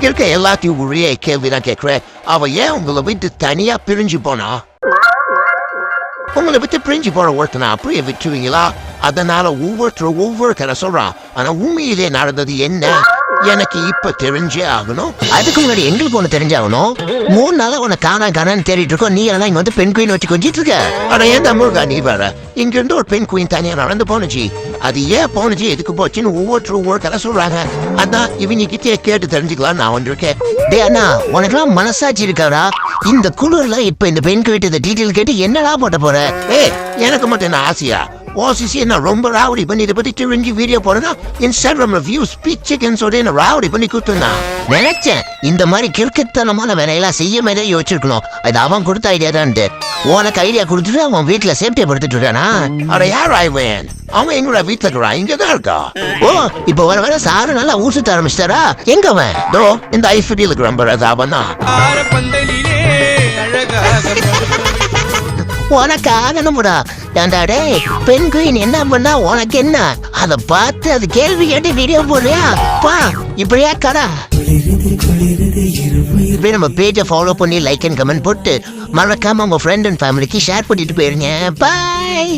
இங்க இருக்க எல்லாத்தையும் ஒரே கேள்விதான் கேட்கிறேன். அவ ஏன் உங்களை விட்டு தனியா பிரிஞ்சு போனா? உங்களை விட்டு பிரிஞ்சு போற ஒருத்தனை அப்படியே விட்டுருவீங்களா? அதனால ஒவ்வொரு கதை சொல்றான். ஆனா உண்மையிலே நடந்தது என்ன எனக்கு இப்ப தெரிஞ்சே ஆகணும். அதுக்கு முன்னாடி எங்களுக்கு ஒண்ணு தெரிஞ்சாகணும். 3 நாளா உன்னை காணான்னு தேடிட்டு இருக்கோம். நீ எல்லாம் இங்க வந்து பெண் குயின் வச்சு கொஞ்சிட்டு இருக்க. ஆனா ஏன் முருகா நீ வர? இங்க இருந்து ஒரு பெண் குயின் தனியா நடந்து போனுச்சு. அது ஏன் போனுச்சு, எதுக்கு போச்சுன்னு ஒவ்வொரு கதை சொல்றாங்க. அதான் இவங்க கிட்டே கேட்டு தெரிஞ்சுக்கலாம் நான் வந்திருக்கேன். டே அண்ணா, உனக்கெல்லாம் மனசாட்சி இருக்காரா? இந்த குழுல இப்ப இந்த பெண் கிட்ட டீட்டெயில் கேட்டு என்னடா போட்ட போற? எனக்கு மட்டும் என்ன ஆசையா? ஓசிசி என்ன ரொம்ப ராவடி பண்ணி இதை பத்தி தெரிஞ்சு வீடியோ போறேன்னா இன்ஸ்டாகிராம்ல வியூஸ் பிச்சிக்கன்னு சொல்லி என்ன ராவடி பண்ணி கொடுத்துருந்தா. நினைச்சேன் இந்த மாதிரி கிறுக்குத்தனமான வேலையெல்லாம் செய்ய மாதிரி யோசிச்சிருக்கணும். அது அவன் கொடுத்த ஐடியா தான். உனக்கு ஐடியா கொடுத்துட்டு அவன் வீட்டுல சேஃப்டியை படுத்துட்டுறானா? அட யார் ஆய்வேன்? அவன் எங்களோட வீட்டுல இருக்கிறான், இங்கதான் இருக்கா. ஓ, இப்ப வர சாரு நல்லா ஊசுத்த ஆரம்பிச்சிட்டாரா? எங்க அவன்? தோ இந்த ஐஃபிடியில் இருக்கிற அவன் தான். உனக்காக நம்மடா ஏண்டாடே பெண் குயின் என்ன பண்ணா உனக்கு என்ன? அத பார்த்து அது கேள்வி கேட்டு வீடியோ போடுறியா? பா இப்படியா கடா. இப்படியே நம்ம பேஜை ஃபாலோ பண்ணி லைக் அண்ட் கமெண்ட் போட்டு மறக்காம உங்க ஃப்ரெண்ட் அண்ட் ஃபேமிலிக்கு ஷேர் பண்ணிட்டு போயிருங்க. பாய்.